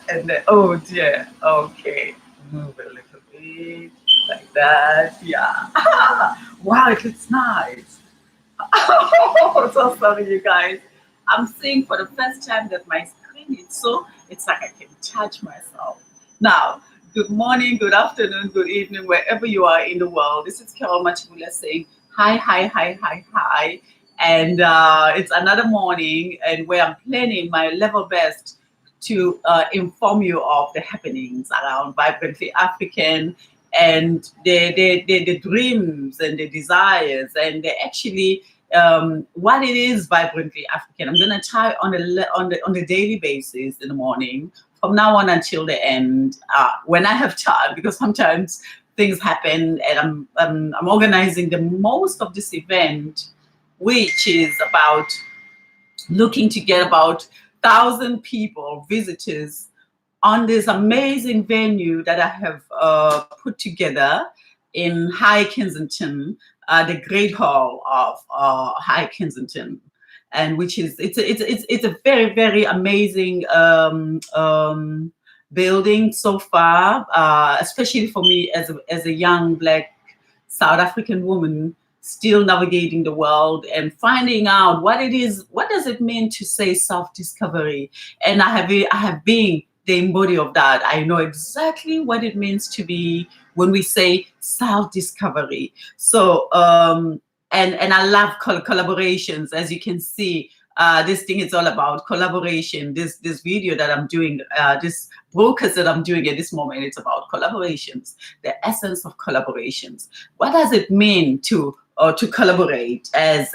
And then, oh dear, okay, move a little bit like that. Yeah. Wow, it looks nice. So sorry, you guys. I'm seeing for the first time that my screen is so, it's like I can touch myself. Now, good morning, good afternoon, good evening, wherever you are in the world. This is Carol Machibula saying hi, hi, hi, hi, hi. And it's another morning, and where I'm planning my level best to inform you of the happenings around Vibrantly African and the dreams and the desires and the actually what it is vibrantly African. I'm gonna try on a daily basis in the morning from now on until the end when I have time, because sometimes things happen and I'm organizing the most of this event, which is about looking to get about 1,000 people, visitors, on this amazing venue that I have put together in High Kensington, the Great Hall of High Kensington, and which is it's a very very amazing building so far, especially for me as a young Black South African woman still navigating the world and finding out what it is, what does it mean to say self-discovery. And I have been the embody of that. I know exactly what it means to be when we say self-discovery. So and I love collaborations, as you can see. This thing is all about collaboration. This video that I'm doing, this broadcast that I'm doing at this moment, it's about collaborations, the essence of collaborations. What does it mean to collaborate as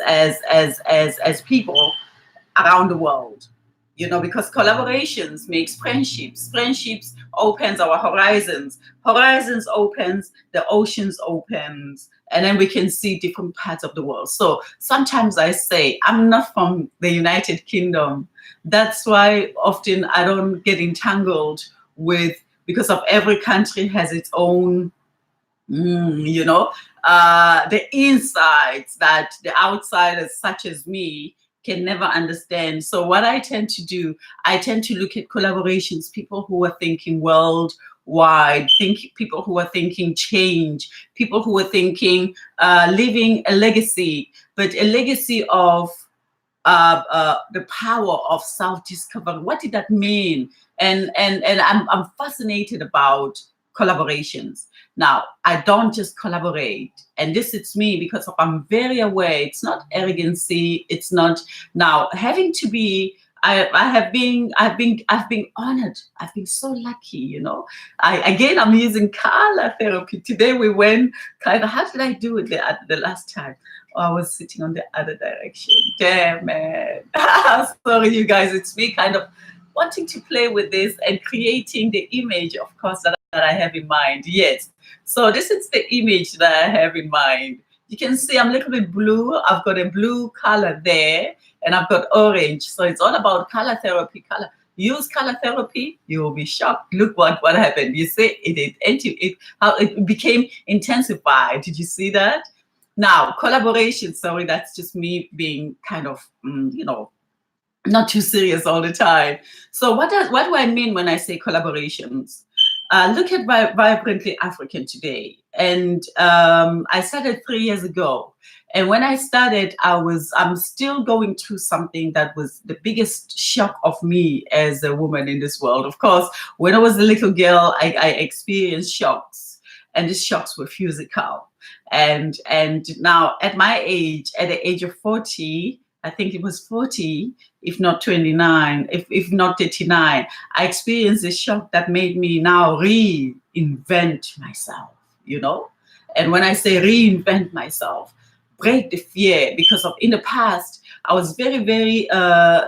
people around the world? You know, because collaborations makes friendships. Friendships opens our horizons. Horizons opens, the oceans opens, and then we can see different parts of the world. So sometimes I say, I'm not from the United Kingdom. That's why often I don't get entangled with, because of every country has its own, you know, the insights that the outsiders such as me can never understand. So what I tend to do, I tend to look at collaborations, people who are thinking worldwide, people who are thinking change, people who are thinking leaving a legacy, but a legacy of the power of self-discovery. What did that mean? And I'm fascinated about collaborations. Now, I don't just collaborate, and this is me because I'm very aware. It's not arrogancy. It's not now having to be. I've been honored. I've been so lucky, you know. I'm using color therapy. Today we went kind of, how did I do it the last time? Oh, I was sitting on the other direction. Damn man. Sorry you guys, it's me kind of wanting to play with this and creating the image, of course, that I have in mind. Yes. So this is the image that I have in mind. You can see I'm a little bit blue. I've got a blue color there and I've got orange. So it's all about color therapy. Use color therapy, you will be shocked. Look what happened. You see how it became intensified. Did you see that? Now, collaboration, sorry, that's just me being kind of, you know, not too serious all the time. So what do I mean when I say collaborations? Look at Vibrantly African today. And I started 3 years ago. And when I started, I'm still going through something that was the biggest shock of me as a woman in this world. Of course, when I was a little girl, I experienced shocks, and these shocks were physical. And now at my age, at the age of 40, I think it was 40, if not 29, if not 39, I experienced a shock that made me now reinvent myself, you know? And when I say reinvent myself, break the fear, because of in the past, I was very, very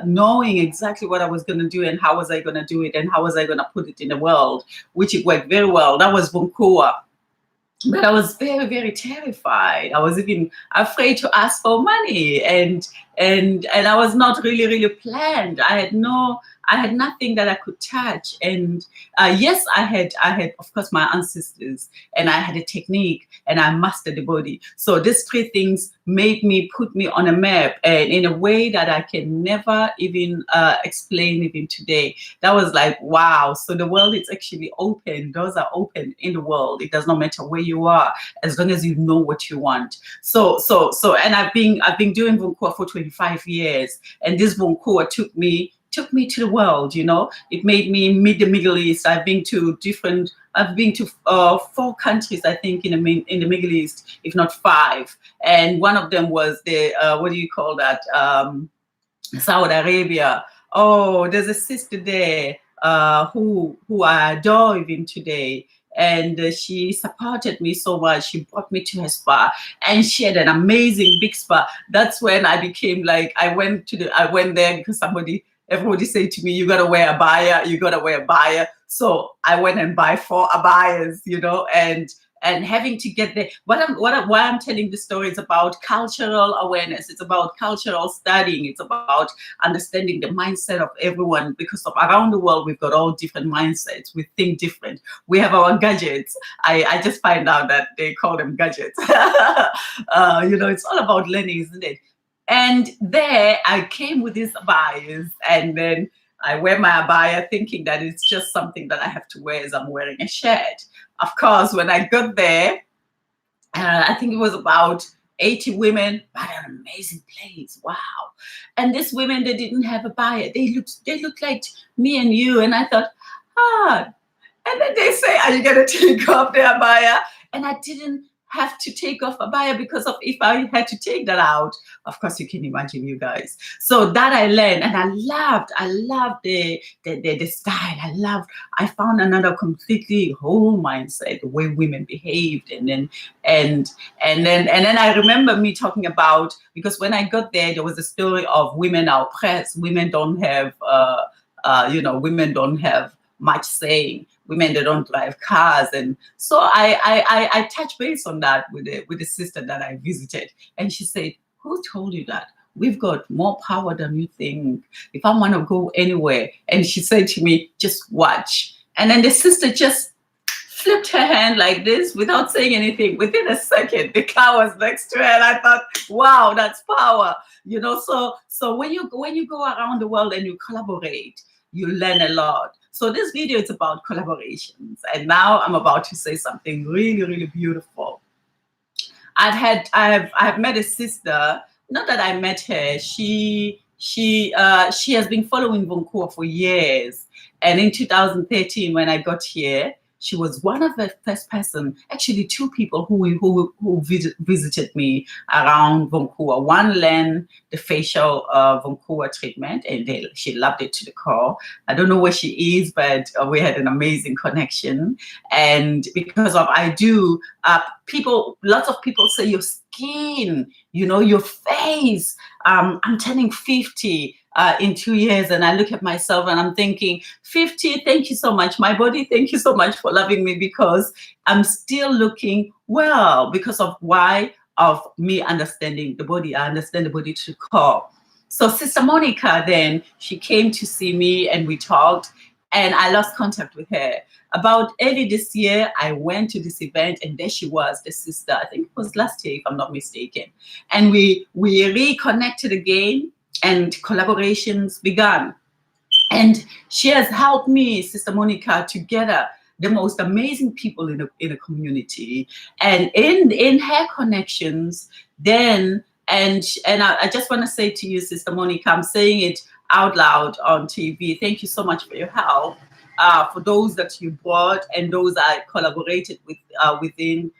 knowing exactly what I was going to do and how was I going to do it and how was I going to put it in the world, which it worked very well. That was Bunkoa. But I was very, very terrified. I was even afraid to ask for money, and I was not really, really planned. I I had nothing that I could touch. And yes, I had, of course, my ancestors, and I had a technique, and I mastered the body. So these three things put me on a map, and in a way that I can never even explain even today. That was like, wow. So the world is actually open. Doors are open in the world. It does not matter where you are, as long as you know what you want. So, and I've been doing Vunkua for 25 years, and this Vunkua took me to the world. You know, it made me meet the Middle East. I've been to 4 countries, I think, in the Middle East, if not 5. And one of them was the what do you call that? Saudi Arabia. Oh, there's a sister there who I adore even today. And she supported me so much. She brought me to her spa, and she had an amazing big spa. That's when I became like, I went there because everybody said to me, you gotta wear a abaya, you gotta wear a abaya. So I went and buy 4 abayas, you know, and having to get there. Why I'm telling the story is about cultural awareness. It's about cultural studying. It's about understanding the mindset of everyone, because of around the world, we've got all different mindsets. We think different. We have our gadgets. I just find out that they call them gadgets. You know, it's all about learning, isn't it? And there I came with these abayas, and then I wear my abaya thinking that it's just something that I have to wear as I'm wearing a shirt. Of course, when I got there, I think it was about 80 women, but an amazing place. Wow. And these women, they didn't have a abaya. They looked like me and you. And I thought, and then they say, are you going to take off the abaya? And I didn't have to take off abaya, because of if I had to take that out, of course you can imagine, you guys. So that I learned, and I loved the style. I found another completely whole mindset, the way women behaved. And then I remember me talking about, because when I got there was a story of women are oppressed. Women don't have women don't have much saying. Women, they don't drive cars. And so I touched base on that with the sister that I visited. And she said, who told you that? We've got more power than you think. If I want to go anywhere. And she said to me, just watch. And then the sister just flipped her hand like this without saying anything. Within a second, the car was next to her. And I thought, wow, that's power. You know, so when you go around the world and you collaborate, you learn a lot. So this video is about collaborations. And now I'm about to say something really, really beautiful. I've met a sister, not that I met her. She has been following Vunkua for years. And in 2013, when I got here, she was one of the first person, actually 2 people who visited me around Vunkua. One learned the facial Vunkua treatment, and she loved it to the core. I don't know where she is, but we had an amazing connection. And because of lots of people say your skin, you know, your face. I'm turning 50 in 2 years, and I look at myself and I'm thinking, 50, thank you so much. My body, thank you so much for loving me, because I'm still looking well, because of me understanding the body. I understand the body to the core. So Sister Monica, then she came to see me and we talked, and I lost contact with her. About early this year, I went to this event, and there she was, the sister. I think it was last year, if I'm not mistaken. And we reconnected again, and collaborations began. And she has helped me, Sister Monica, to gather the most amazing people in a community. And in her connections, then, and I just want to say to you, Sister Monica, I'm saying it out loud on TV. Thank you so much for your help. For those that you brought and those I collaborated with within.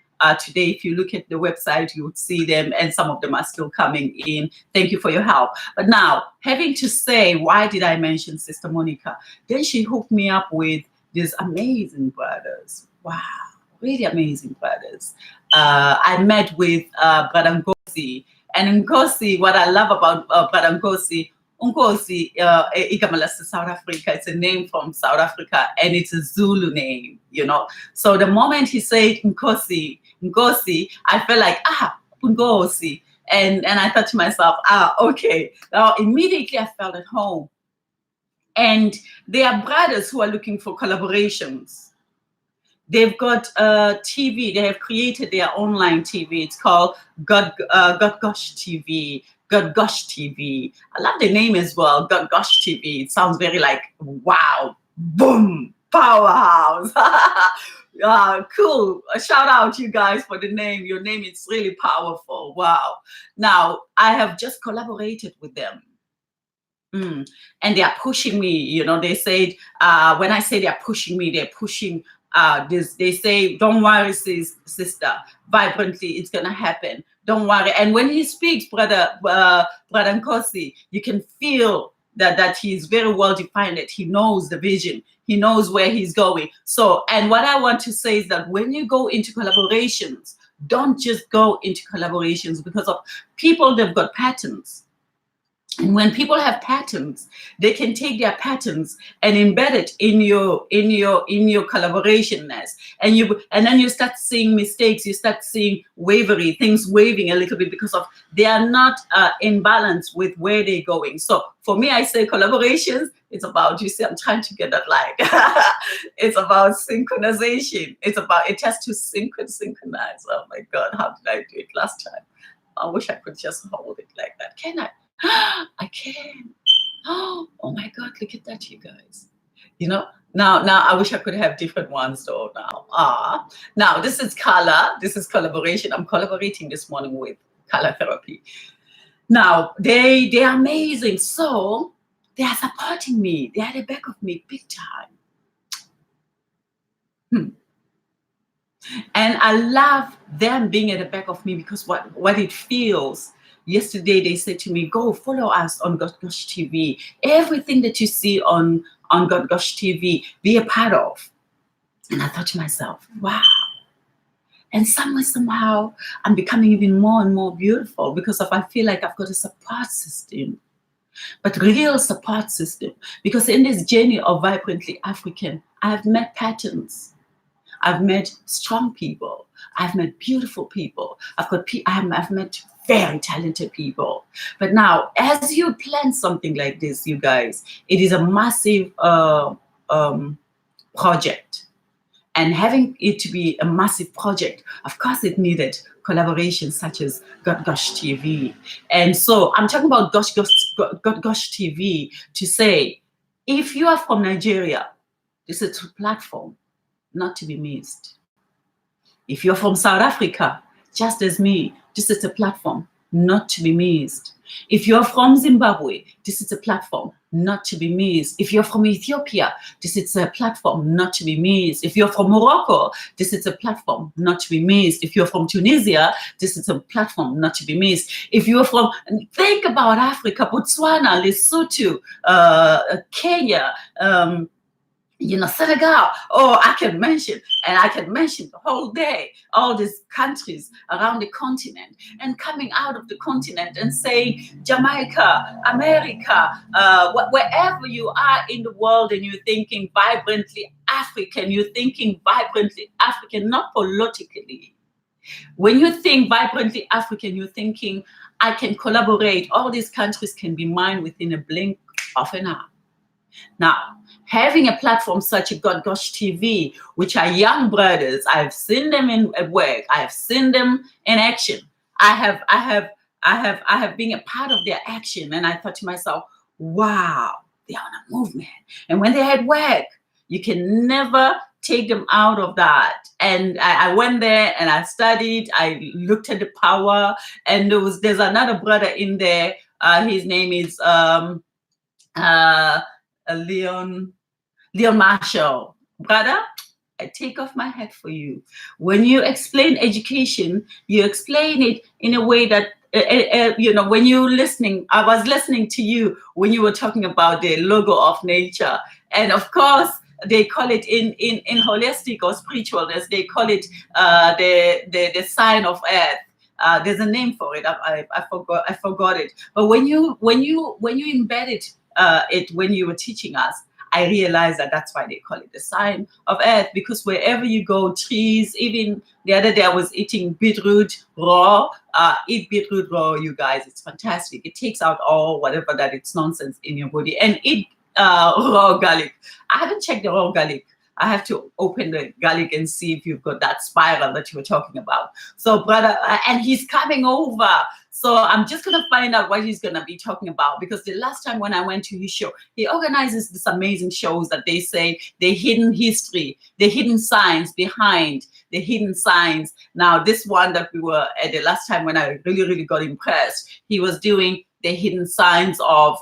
Today, if you look at the website, you would see them, and some of them are still coming in. Thank you for your help. But now, having to say, why did I mention Sister Monica? Then she hooked me up with these amazing brothers. Wow, really amazing brothers. I met with Brother Ngozi. And Ngozi, what I love about Brother Ngozi, Unkosi Igamalasa, South Africa. It's a name from South Africa, and it's a Zulu name, you know. So the moment he said Nkosi, I felt like, Unkosi. And I thought to myself, okay. Now immediately I felt at home. And they are brothers who are looking for collaborations. They've got TV. They have created their online TV. It's called God Gosh TV. God Gosh TV. I love the name as well. God Gosh TV. It sounds very like wow, boom, powerhouse. Cool. A shout out to you guys for the name. Your name is really powerful. Wow. Now I have just collaborated with them. And they are pushing me, you know. They said, when I say they are pushing me, they're pushing this. They say, don't worry, sister, vibrantly, it's gonna happen. Don't worry. And when he speaks, brother Nkosi, you can feel that he's very well defined, that he knows the vision, he knows where he's going. So, and what I want to say is that when you go into collaborations, don't just go into collaborations because of people, they've got patterns. And when people have patterns, they can take their patterns and embed it in your collaborationness. And then you start seeing mistakes, you start seeing wavery, things waving a little bit because of they are not in balance with where they're going. So for me, I say collaborations, it's about, you see, I'm trying to get that like, it's about synchronization. It has to synchronize. Oh my God, how did I do it last time? I wish I could just hold it like that. Can I? I can. Oh my God, look at that, you guys. You know, now I wish I could have different ones though now. Now this is color. This is collaboration. I'm collaborating this morning with color therapy. Now they are amazing. So they are supporting me. They are at the back of me big time. And I love them being at the back of me because what it feels. Yesterday they said to me, go follow us on God Gosh TV. Everything that you see on God Gosh TV, be a part of. And I thought to myself, wow. And somehow I'm becoming even more and more beautiful because I feel like I've got a support system, but real support system. Because in this journey of Vibrantly African, I've met patterns. I've met strong people. I've met beautiful people. I've met very talented people. But now, as you plan something like this, you guys, it is a massive project. And having it to be a massive project, of course, it needed collaborations such as God Gosh TV. And so I'm talking about God Gosh TV to say, if you are from Nigeria, this is a platform not to be missed. If you're from South Africa, just as me, this is a platform not to be missed. If you're from Zimbabwe, this is a platform not to be missed. If you're from Ethiopia, this is a platform not to be missed. If you're from Morocco, this is a platform not to be missed. If you're from Tunisia, this is a platform not to be missed. If you're from, think about Africa, Botswana, Lesotho, Kenya, Senegal. Oh, I can mention the whole day, all these countries around the continent, and coming out of the continent and saying Jamaica, America, wherever you are in the world and you're thinking vibrantly African, you're thinking vibrantly African, not politically. When you think vibrantly African, you're thinking, I can collaborate. All these countries can be mine within a blink of an eye. Now, having a platform such as God Gosh TV, which are young brothers, I've seen them at work, I have seen them in action. I have been a part of their action, and I thought to myself, wow, they're on a movement. And when they're at work, you can never take them out of that. And I went there and I studied, I looked at the power, and there's another brother in there. His name is Leon Marshall. Brother, I take off my hat for you. When you explain education, you explain it in a way that, when you're listening, I was listening to you when you were talking about the logo of nature. And of course, they call it in holistic or spiritualness, they call it the sign of earth. There's a name for it. I forgot it. But when you embed it, when you were teaching us, I realized that that's why they call it the sign of earth, because wherever you go, trees, even the other day I was eating beetroot raw. Eat beetroot raw, you guys. It's fantastic. It takes out all whatever that it's nonsense in your body. And eat raw garlic. I haven't checked the raw garlic. I have to open the garlic and see if you've got that spiral that you were talking about. So, brother, and he's coming over. So I'm just going to find out what he's going to be talking about, because the last time when I went to his show, he organizes these amazing shows that they say the hidden history, the hidden science behind the hidden science. Now, this one that we were at the last time when I really, really got impressed, he was doing the hidden science of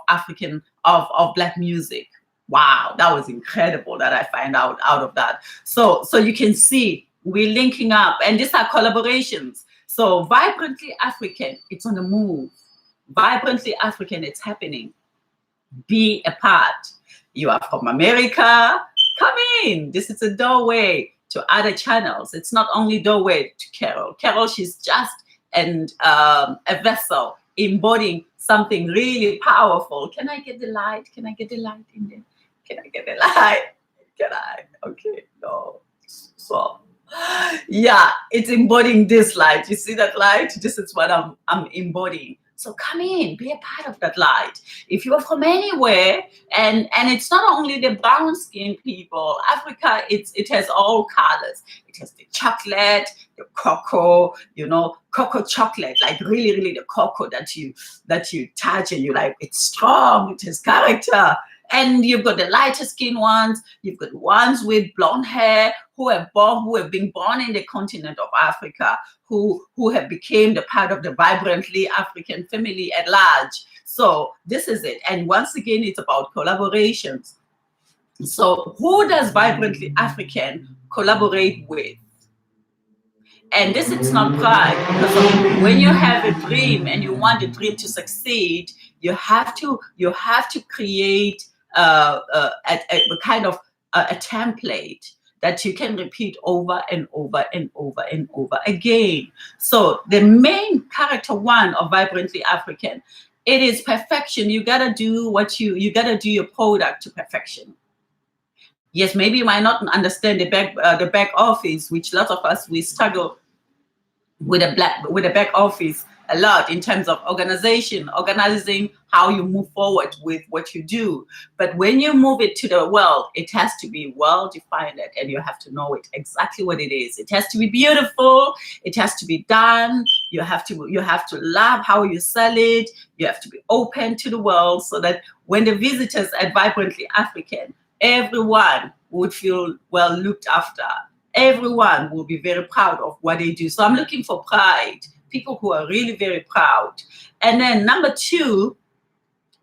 African, of Black music. Wow, that was incredible that I find out of that. So you can see we're linking up, and these are collaborations. So Vibrantly African, it's on the move. Vibrantly African, it's happening. Be a part. You are from America, come in. This is a doorway to other channels. It's not only doorway to Carol. Carol, she's just a vessel embodying something really powerful. Can I get the light? Can I get the light in there? Can I get the light? Can I? Okay, no. So, yeah, it's embodying this light. You see that light? This is what I'm embodying. So come in, be a part of that light. If you are from anywhere, and it's not only the brown skinned people, Africa, it has all colors. It has the chocolate, the cocoa, cocoa chocolate, like really, really the cocoa that you touch and you like, it's strong, it has character. And you've got the lighter skin ones, you've got ones with blonde hair who have been born in the continent of Africa, who have become the part of the vibrantly African family at large. So this is it. And once again, it's about collaborations. So who does Vibrantly African collaborate with? And this is not pride, because when you have a dream and you want the dream to succeed, you have to create a kind of a template that you can repeat over and over and over and over again. So the main character one of Vibrantly African, it is perfection. You gotta do you gotta do your product to perfection. Yes, maybe you might not understand the back office, which lots of us, we struggle with the back office a lot in terms of organizing how you move forward with what you do. But when you move it to the world, it has to be well defined, and you have to know it exactly what it is. It has to be beautiful. It has to be done. You have to love how you sell it. You have to be open to the world, so that when the visitors at Vibrantly African, everyone would feel well looked after. Everyone will be very proud of what they do. So I'm looking for pride, people who are really very proud. And then number two,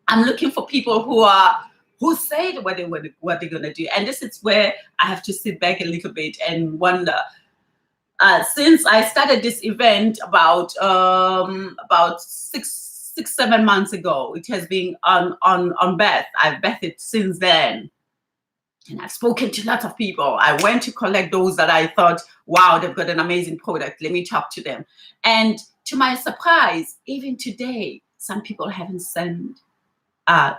I'm looking for people who say what they're going to do. And this is where I have to sit back a little bit and wonder. Since I started this event about 7 months ago, it has been on Beth. I've bethed since then. And I've spoken to lots of people. I went to collect those that I thought, wow, they've got an amazing product. Let me talk to them. And to my surprise, even today, some people haven't sent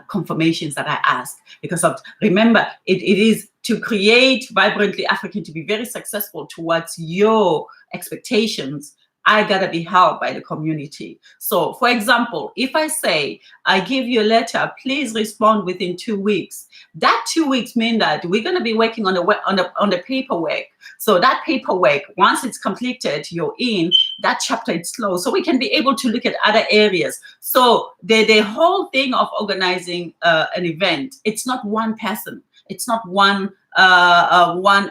confirmations that I asked, because remember, it is to create Vibrantly African to be very successful towards your expectations. I gotta be helped by the community. So, for example, if I say I give you a letter, please respond within 2 weeks. That 2 weeks mean that we're gonna be working on the paperwork. So that paperwork, once it's completed, you're in that chapter. It's slow, so we can be able to look at other areas. So the whole thing of organizing an event, it's not one person, it's not one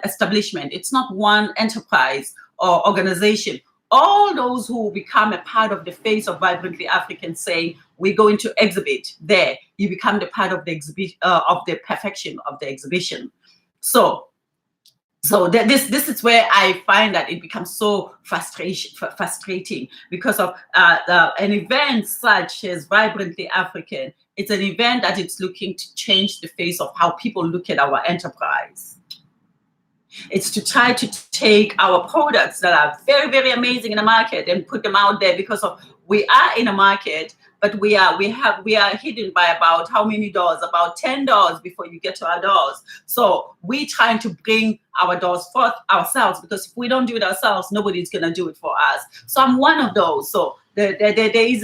establishment, it's not one enterprise or organization. All those who become a part of the face of Vibrantly African say, we're going to exhibit there. You become the part of the exhibition, of the perfection of the exhibition. So this is where I find that it becomes so frustrating, because of an event such as Vibrantly African. It's an event that it's looking to change the face of how people look at our enterprise. It's to try to take our products that are very, very amazing in the market and put them out there, because of we are in a market, but we are hidden by about how many doors? About 10 doors before you get to our doors. So we're trying to bring our doors forth ourselves, because if we don't do it ourselves, nobody's gonna do it for us. So I'm one of those. So there is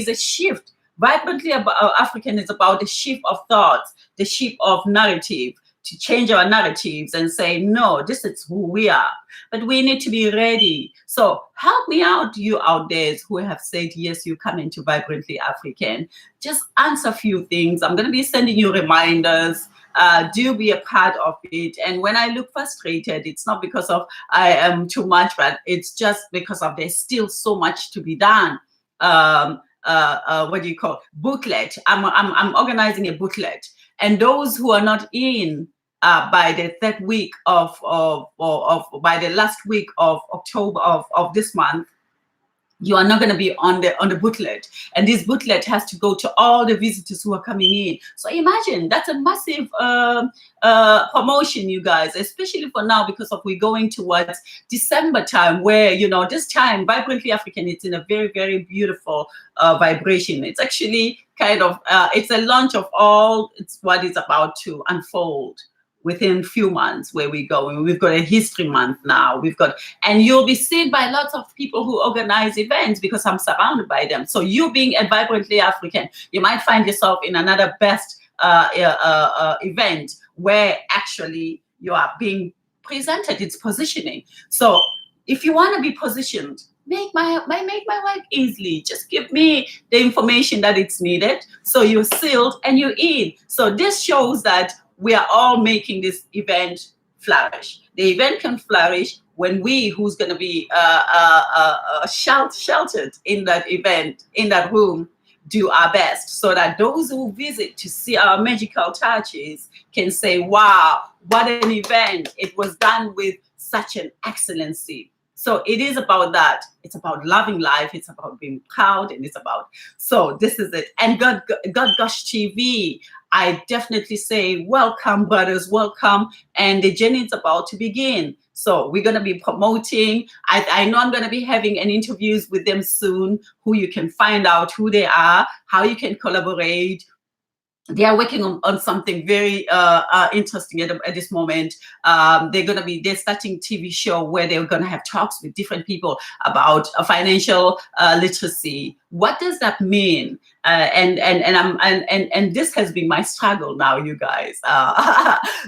a shift Vibrantly African is about the shift of thoughts, the shift of narrative, to change our narratives and say, no, this is who we are. But we need to be ready. So help me out, you out there who have said, yes, you come into Vibrantly African. Just answer a few things. I'm going to be sending you reminders. Do be a part of it. And when I look frustrated, it's not because of I am too much, but it's just because of there's still so much to be done. What do you call booklet? I'm organizing a booklet, and those who are not in by the third week of by the last week of October of this month, you are not going to be on the booklet, and this booklet has to go to all the visitors who are coming in. So imagine, that's a massive promotion, you guys, especially for now, because of we're going towards December time, where, you know, this time Vibrantly African, it's in a very, very beautiful vibration. It's actually kind of it's a launch of all it's what is about to unfold within few months, where we're going. We've got a history month now. And you'll be seen by lots of people who organize events, because I'm surrounded by them. So you being a Vibrantly African, you might find yourself in another best event where actually you are being presented. It's positioning. So if you want to be positioned, make my life easily. Just give me the information that it's needed. So you're sealed and you're in. So this shows that we are all making this event flourish. The event can flourish when we, who's going to be sheltered in that event, in that room, do our best, so that those who visit to see our magical touches can say, wow, what an event. It was done with such an excellency. So it is about that. It's about loving life. It's about being proud, and it's about, so this is it. And God Gosh TV, I definitely say, welcome, brothers, welcome. And the journey is about to begin. So we're going to be promoting. I know I'm going to be having an interviews with them soon, who you can find out who they are, how you can collaborate. They are working on something very interesting at this moment. They're starting TV show where they're going to have talks with different people about financial literacy. What does that mean? And this has been my struggle now, you guys.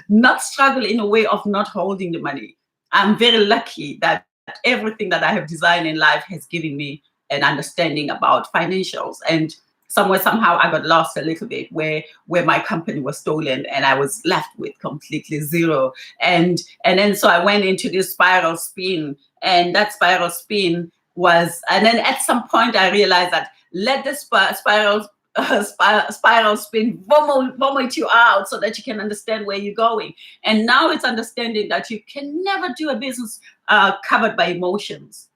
Not struggle in a way of not holding the money. I'm very lucky that everything that I have designed in life has given me an understanding about financials. And somehow I got lost a little bit where my company was stolen, and I was left with completely zero. And then so I went into this spiral spin, and that spiral spin was, and then at some point I realized that let the spiral spin vomit you out, so that you can understand where you're going. And now it's understanding that you can never do a business covered by emotions.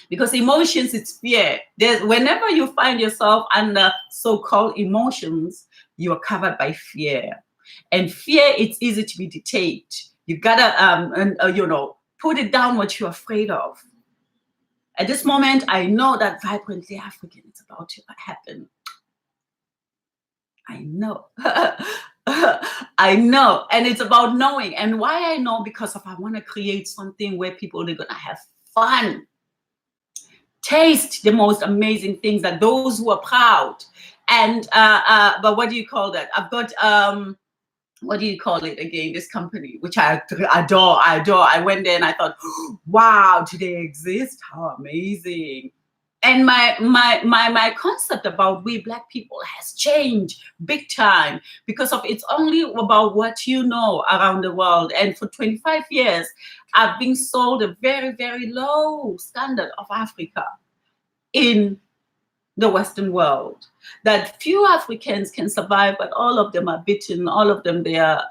Because emotions, it's fear. Whenever you find yourself under so-called emotions, you are covered by fear. And fear, it's easy to be detained. You gotta, put it down what you're afraid of. At this moment, I know that Vibrantly African is about to happen. I know. I know. And it's about knowing. And why I know, because I want to create something where people are going to have fun. Taste the most amazing things, that those who are proud. And but what do you call that? I've got what do you call it again, this company, which I adore. I went there and I thought, wow, do they exist? How amazing. And my concept about we Black people has changed big time, because of it's only about what you know around the world. And for 25 years, I've been sold a very, very low standard of Africa in the Western world, that few Africans can survive, but all of them are beaten. All of them, they are,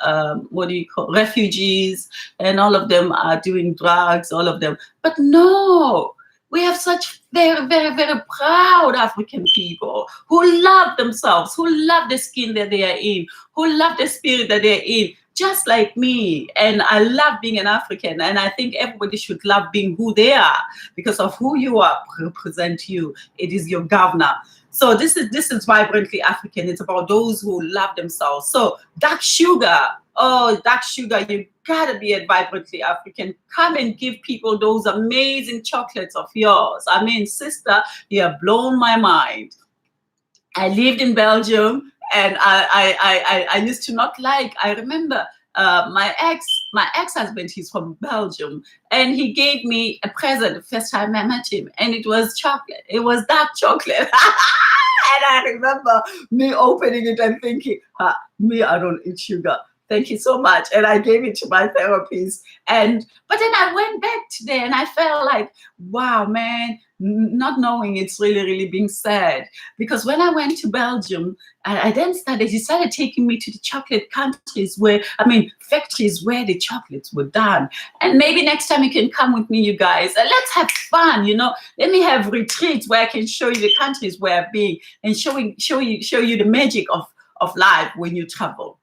refugees, and all of them are doing drugs, all of them. But no, we have such very, very, very proud African people who love themselves, who love the skin that they are in, who love the spirit that they're in, just like me. And I love being an African, and I think everybody should love being who they are, because of who you are represent you. It is your governor. So this is Vibrantly African. It's about those who love themselves. So dark sugar, you gotta be a Vibrantly African. Come and give people those amazing chocolates of yours. I mean, sister, you have blown my mind. I lived in Belgium, and I used to not like. I remember my ex-husband. He's from Belgium, and he gave me a present the first time I met him, and it was chocolate. It was dark chocolate, and I remember me opening it and thinking, "Me, I don't eat sugar. Thank you so much." And I gave it to my therapist, and but then I went back today, and I felt like, wow, man, not knowing it's really being sad, because when I went to Belgium, I then he started taking me to the chocolate countries where, I mean, factories where the chocolates were done. And maybe next time you can come with me, you guys, and let's have fun, let me have retreats where I can show you the countries where I've been, and show you the magic of life when you travel.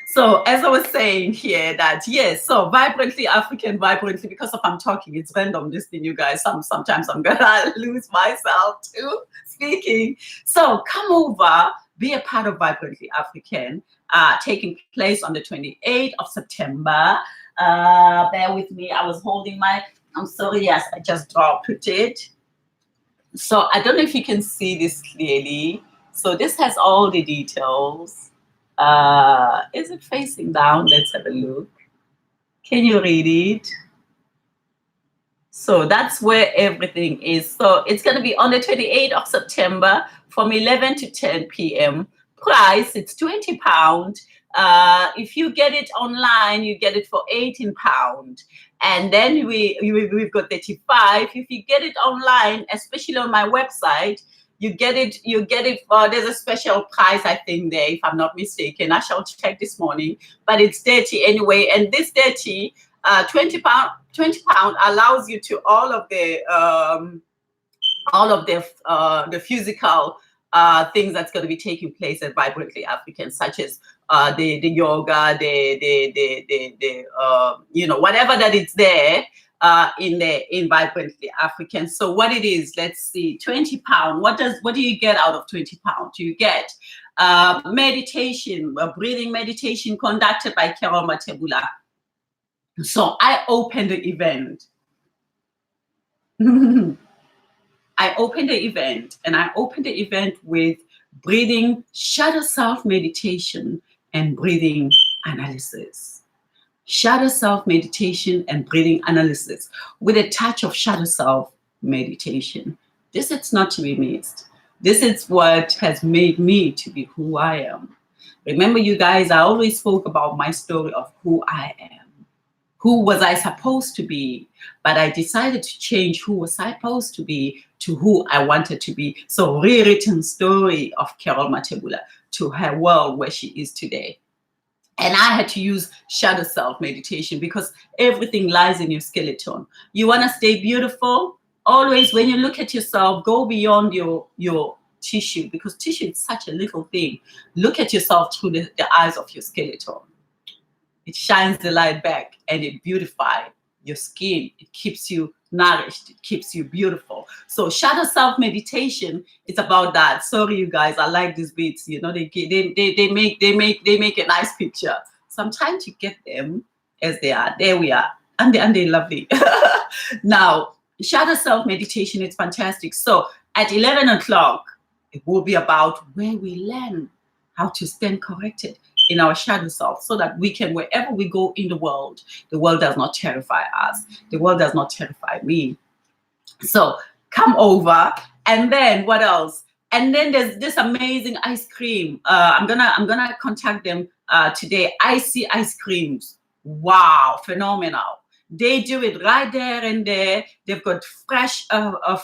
So as I was saying here, that yes, so vibrantly African, vibrantly, because if I'm talking, it's random this thing, you guys. Sometimes I'm gonna lose myself too speaking. So come over, be a part of Vibrantly African, taking place on the 28th of September. Bear with me. I was holding I'm sorry, yes, I just dropped it. So I don't know if you can see this clearly. So this has all the details. Is it facing down? Let's have a look. Can you read it? So that's where everything is. So it's going to be on the 28th of September from 11 to 10 p.m. Price, it's £20. If you get it online, you get it for £18. And then we've got 35. If you get it online, especially on my website, you get it for, there's a special price, I think, there, if I'm not mistaken. I shall check this morning, but it's 30 anyway. And this 30, £20 allows you to all of the physical things that's going to be taking place at Vibrantly African, such as the yoga, whatever that is there in Vibrantly African. So what it is, let's see, £20. What do you get out of £20? You get meditation, a breathing meditation conducted by Carol Matebula. So I opened the event. I opened the event with breathing, shadow self meditation, and breathing analysis. Shadow self meditation and breathing analysis with a touch of shadow self meditation. This is not to be missed. This is what has made me to be who I am. Remember, you guys, I always spoke about my story of who I am. Who was I supposed to be? But I decided to change who was I supposed to be to who I wanted to be. So rewritten story of Carol Matebula to her world where she is today. And I had to use shadow self meditation because everything lies in your skeleton. You want to stay beautiful? Always, when you look at yourself, go beyond your tissue, because tissue is such a little thing. Look at yourself through the eyes of your skeleton. It shines the light back and it beautifies your skin. It keeps you nourished. It keeps you beautiful. So shadow self meditation is about that. Sorry, you guys, I like these beats. They make a nice picture. So I'm trying to get them as they are. There we are, and they're lovely. Now, shadow self meditation is fantastic. So at 11 o'clock, it will be about where we learn how to stand corrected in our shadow self, so that we can, wherever we go in the world does not terrify us. The world does not terrify me. So come over. And then what else? And then there's this amazing ice cream. I'm gonna contact them today. Icy ice creams. Wow, phenomenal. They do it right there and there. They've got fresh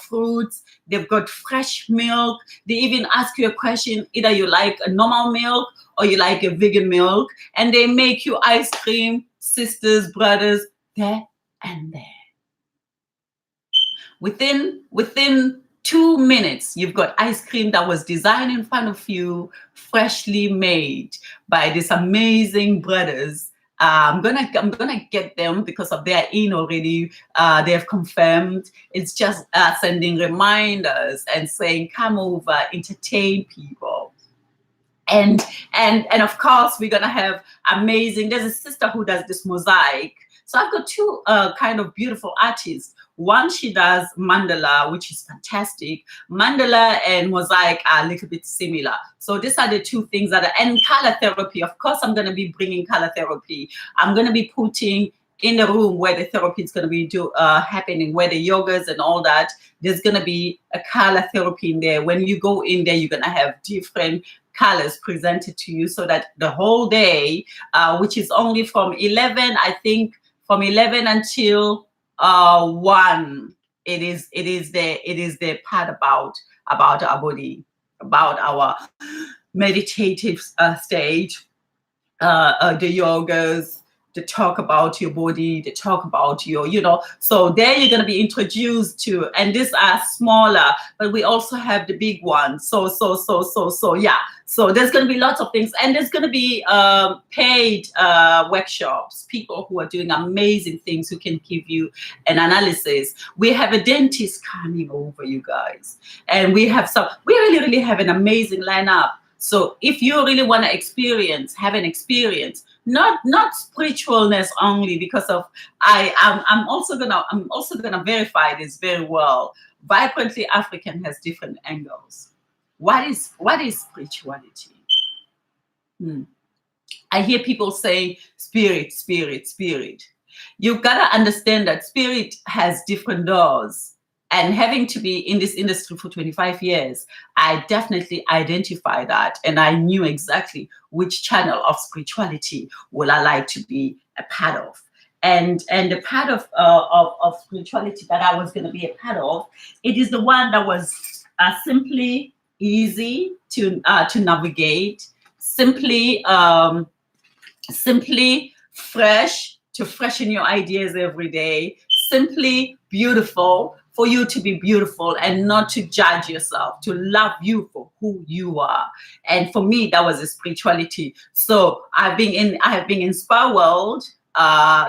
fruits. They've got fresh milk. They even ask you a question. Either you like a normal milk or you like a vegan milk. And they make you ice cream, sisters, brothers, there and there. Within 2 minutes, you've got ice cream that was designed in front of you, freshly made by these amazing brothers. I'm gonna get them because of their in already. They have confirmed. It's just sending reminders and saying, "Come over, entertain people." And of course, we're gonna have amazing. There's a sister who does this mosaic. So I've got two kind of beautiful artists One, she does mandala, which is fantastic. Mandala and mosaic are a little bit similar. So these are the two things that are, and color therapy. Of course, I'm going to be bringing color therapy. I'm going to be putting in the room where the therapy is going to be happening, where the yogas and all that, there's going to be a color therapy in there. When you go in there, you're going to have different colors presented to you, so that the whole day, which is only from 11, I think, from 11 until 1, it is the part about our body, about our meditative stage, the yogas, to talk about your body, to talk about your, so there you're going to be introduced to, and these are smaller, but we also have the big ones. So yeah. So there's going to be lots of things, and there's going to be paid workshops, people who are doing amazing things, who can give you an analysis. We have a dentist coming over, you guys, and we really have an amazing lineup. So if you really want to have an experience, not spiritualness only, because of I'm also gonna verify this very well. Vibrantly African has different angles. What is spirituality? I hear people saying spirit. You've got to understand that spirit has different doors. And having to be in this industry for 25 years, I definitely identify that. And I knew exactly which channel of spirituality would I like to be a part of. And the part of spirituality that I was going to be a part of, it is the one that was simply easy to navigate, simply fresh, to freshen your ideas every day, simply beautiful, for you to be beautiful and not to judge yourself, to love you for who you are. And for me, that was a spirituality. So I have been in spa world,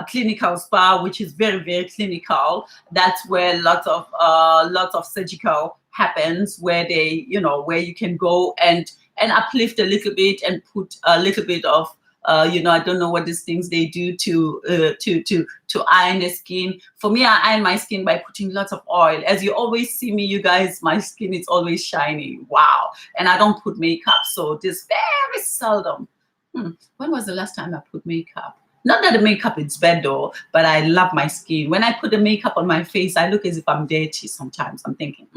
clinical spa, which is very, very clinical. That's where lots of surgical happens, where where you can go and uplift a little bit and put a little bit of I don't know what these things they do to iron the skin. For me, I iron my skin by putting lots of oil. As you always see me, you guys, my skin is always shiny. Wow. And I don't put makeup, so this very seldom. When was the last time I put makeup? Not that the makeup is bad though, but I love my skin. When I put the makeup on my face, I look as if I'm dirty sometimes. I'm thinking,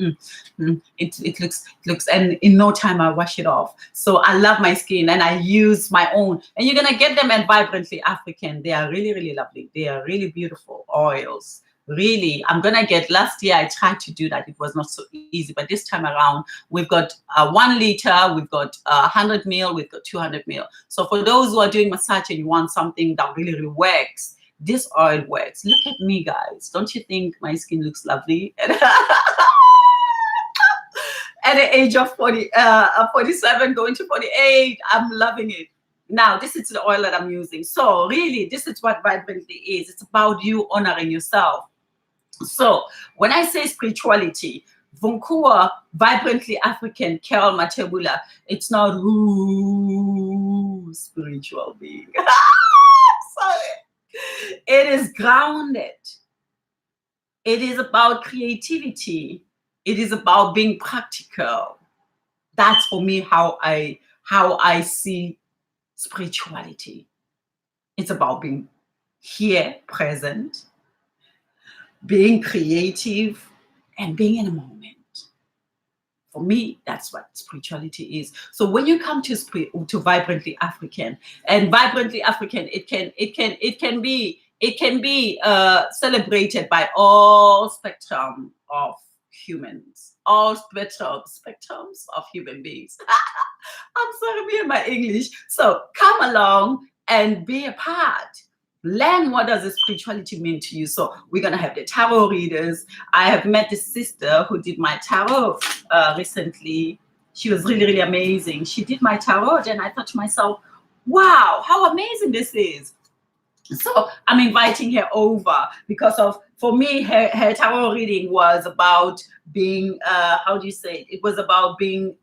it looks, and in no time I wash it off. So I love my skin, and I use my own. And you're gonna get them at Vibrantly African. They are really, really lovely. They are really beautiful oils. Really, I'm gonna get. Last year I tried to do that. It was not so easy, but this time around we've got 1 liter, we've got 100 ml, we've got 200 ml. So for those who are doing massage and you want something that really, really works, this oil works. Look at me, guys. Don't you think my skin looks lovely? At the age of 47, going to 48, I'm loving it. Now, this is the oil that I'm using. So really, this is what Vibrantly is. It's about you honoring yourself. So when I say spirituality, Vunkua, Vibrantly African, Carol Matebula, it's not spiritual being. Sorry. It is grounded. It is about creativity. It is about being practical. That's for me how I see spirituality. It's about being here, present, being creative, and being in a moment. For me, that's what spirituality is. So when you come to Vibrantly African, and Vibrantly African, it can be celebrated by all spectrum of humans, all spectrums of human beings. I'm sorry, me and my English. So come along and be a part. Learn what does the spirituality mean to you. So we're going to have the tarot readers. I have met this sister who did my tarot recently. She was really, really amazing. She did my tarot, and I thought to myself, wow, how amazing this is. So I'm inviting her over because for me, her tarot reading was about being, how do you say it? It was about being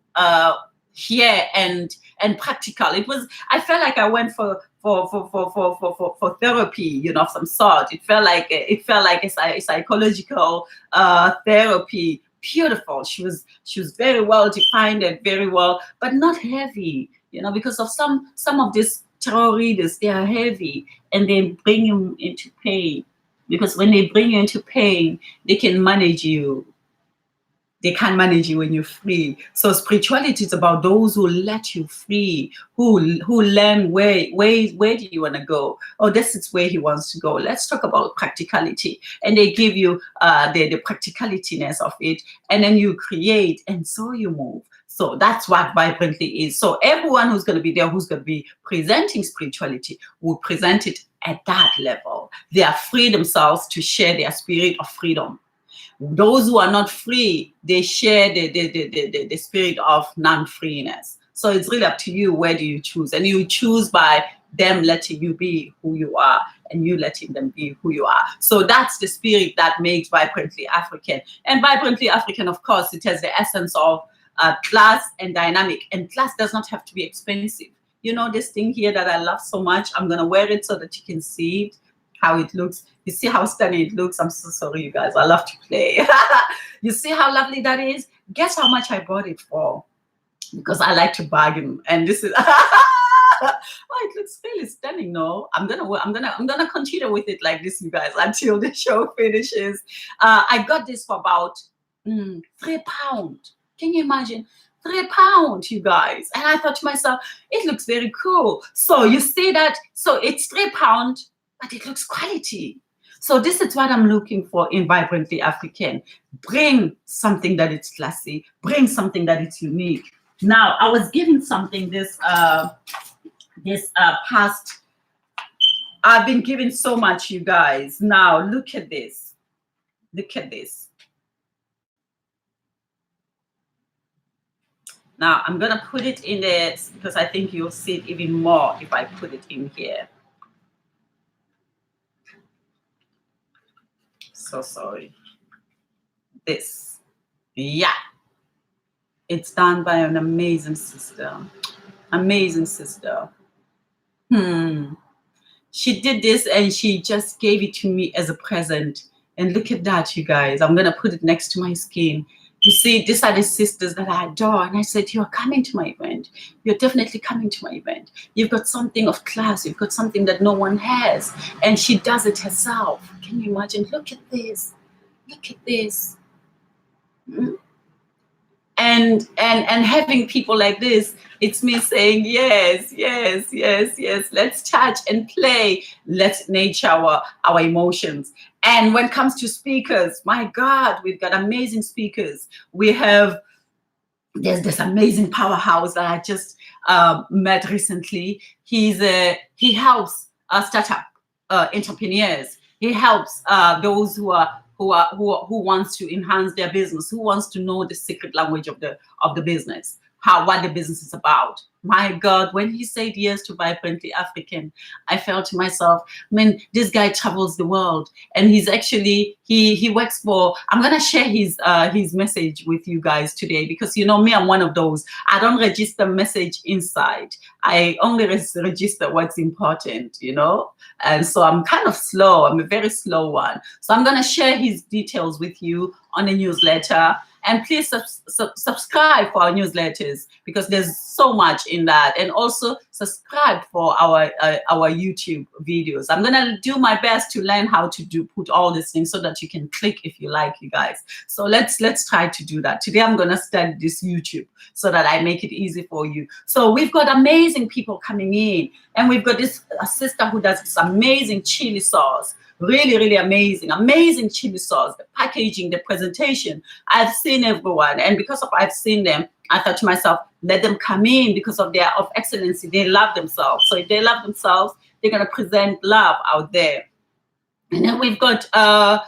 here and practical. I felt like I went for for therapy, you know, of some sort. It felt like a psychological therapy. Beautiful. She was very well defined and very well, but not heavy. You know, because of some of these tarot readers, they are heavy and they bring you into pain. Because when they bring you into pain, they can manage you. They can't manage you when you're free. So spirituality is about those who let you free, who learn where do you want to go. Oh, this is where he wants to go. Let's talk about practicality, and they give you the practicalityness of it, and then you create, and so you move. So that's what vibrantly is. So everyone who's going to be there, who's going to be presenting spirituality, will present it at that level. They are free themselves to share their spirit of freedom. Those who are not free, they share the spirit of non-freeness. So it's really up to you, where do you choose? And you choose by them letting you be who you are and you letting them be who you are. So that's the spirit that makes Vibrantly African. And Vibrantly African, of course, it has the essence of class and dynamic. And class does not have to be expensive. You know this thing here that I love so much? I'm going to wear it so that you can see it, how it looks. You see how stunning it looks? I'm so sorry, you guys. I love to play. You see how lovely that is? Guess how much I bought it for? Because I like to bargain. And this is oh, it looks really stunning. No, I'm gonna continue with it like this, you guys, until the show finishes. I got this for about £3. Can you imagine? £3, you guys. And I thought to myself, it looks very cool. So you see that? So it's £3, but it looks quality. So this is what I'm looking for in Vibrantly African. Bring something that is classy. Bring something that is unique. Now, I was given something this past. I've been given so much, you guys. Now, look at this. Look at this. Now, I'm going to put it in there because I think you'll see it even more if I put it in here. So sorry. This. Yeah. It's done by an amazing sister. Amazing sister. She did this and she just gave it to me as a present. And look at that, you guys. I'm going to put it next to my skin. You see, these are the sisters that I adore. And I said, you're coming to my event. You're definitely coming to my event. You've got something of class. You've got something that no one has. And she does it herself. Can you imagine? Look at this. Look at this. And having people like this, it's me saying, yes, yes, yes, yes. Let's touch and play. Let's nurture our emotions. And when it comes to speakers, my God, we've got amazing speakers. There's this amazing powerhouse that I just met recently. He helps startup entrepreneurs. He helps those who wants to enhance their business, who wants to know the secret language of the business, what the business is about. My God, when he said yes to Vibrantly African, I felt to myself, man, this guy travels the world, and he's actually he works for. I'm gonna share his message with you guys today, because you know me, I'm one of those. I don't register message inside. I only register what's important, you know. And so I'm kind of slow. I'm a very slow one. So I'm gonna share his details with you on a newsletter. And please subscribe for our newsletters, because there's so much in that. And also subscribe for our YouTube videos. I'm gonna do my best to learn how to put all these things so that you can click if you like, you guys. So let's try to do that. Today I'm gonna study this YouTube so that I make it easy for you. So we've got amazing people coming in, and we've got this sister who does this amazing chili sauce. Really, really amazing chili sauce. The packaging, the presentation. I've seen everyone, and because I've seen them, I thought to myself, let them come in because of their excellency. They love themselves. So if they love themselves, they're gonna present love out there. And then we've got the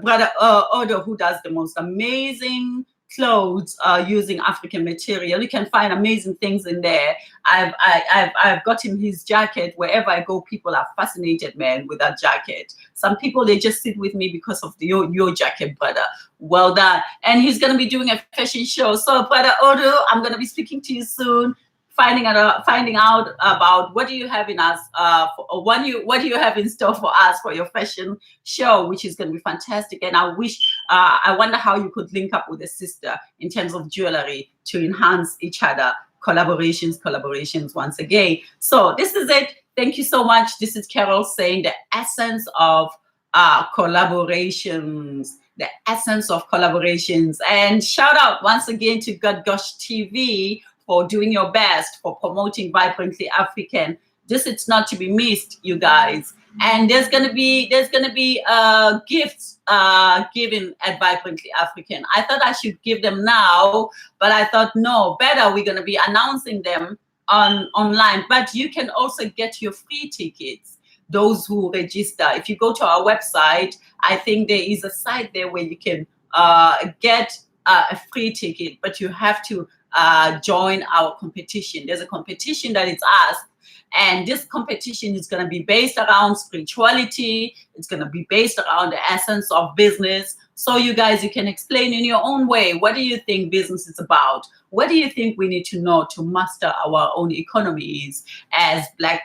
brother Odo, who does the most amazing clothes using African material. You can find amazing things in there. I've got him his jacket. Wherever I go, people are fascinated, man, with that jacket. Some people, they just sit with me because of your jacket, brother. Well done. And he's going to be doing a fashion show. So, brother Odo, I'm going to be speaking to you soon. finding out about what do you have in us, what do you have in store for us for your fashion show, which is going to be fantastic. And I wonder how you could link up with a sister in terms of jewelry to enhance each other. Collaborations once again. So this is it. Thank you so much. This is Carol saying the essence of collaborations. The essence of collaborations. And shout out once again to God Gosh TV for doing your best for promoting Vibrantly African. This is not to be missed, you guys. And there's gonna be gifts given at Vibrantly African. I thought I should give them now, but I thought no, better we're gonna be announcing them online. But you can also get your free tickets. Those who register, if you go to our website, I think there is a site there where you can get a free ticket, but you have to join our competition. There's a competition that is asked, and this competition is going to be based around spirituality. It's going to be based around the essence of business. So you guys, you can explain in your own way, what do you think business is about? What do you think we need to know to master our own economies as Black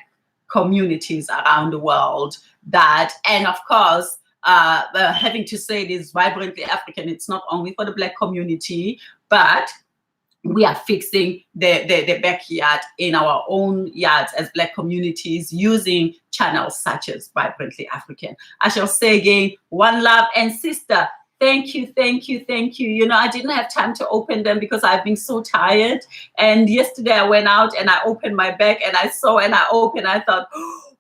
communities around the world? That, and of course, having to say this Vibrantly African, it's not only for the Black community, but we are fixing the backyard in our own yards as Black communities using channels such as Vibrantly African. I shall say again, one love. And sister, thank you, thank you, thank you. You know, I didn't have time to open them because I've been so tired. And yesterday I went out and I opened my bag and I saw and I opened, I thought,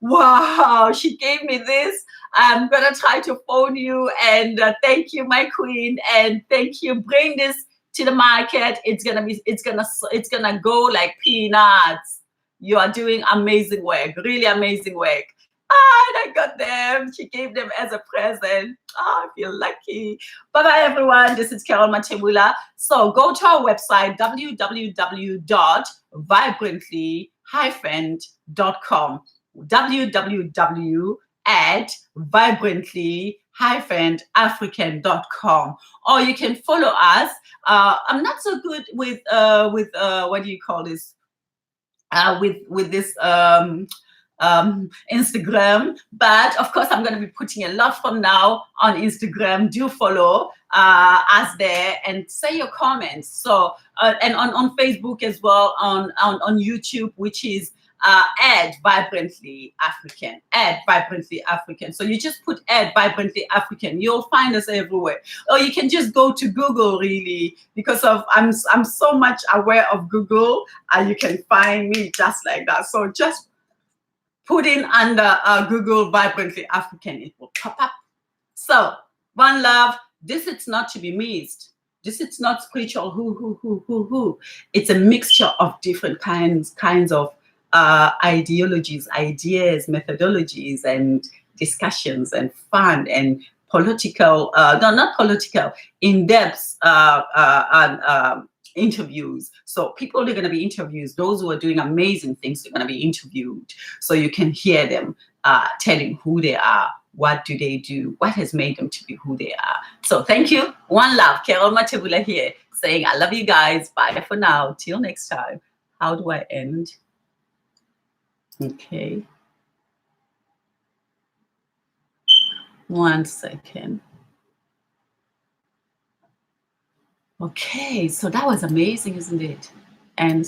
wow, she gave me this. I'm gonna try to phone you, and thank you, my queen, and thank you. Bring this to the market. It's gonna go like peanuts. You are doing amazing work, really amazing work. And I got them. She gave them as a present. Oh, I feel lucky. Bye-bye, everyone. This is Carol Matebula. So go to our website, www.vibrantly-african.com. www.vibrantly-african.com. Or you can follow us. I'm not so good with what do you call this? With this Instagram, but of course I'm going to be putting a lot from now on Instagram. Do follow us there and say your comments. So and on Facebook as well, on YouTube, which is add Vibrantly African. Add Vibrantly African. So you just put add Vibrantly African. You'll find us everywhere. Or you can just go to Google, really, because of I'm so much aware of Google. You can find me just like that. So just put in under Google Vibrantly African. It will pop up. So one love. This is not to be missed. This is not spiritual who. It's a mixture of different kinds of ideologies, ideas, methodologies, and discussions, and fun, and political, no, not political, in-depth interviews. So people are going to be interviewed. Those who are doing amazing things are going to be interviewed. So you can hear them telling who they are, what do they do, what has made them to be who they are. So thank you. One love. Carol Matebula here saying, I love you guys. Bye for now. Till next time. How do I end? Okay. 1 second. Okay, so that was amazing, isn't it? And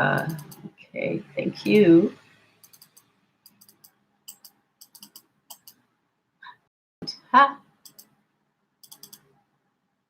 okay, thank you. Ha.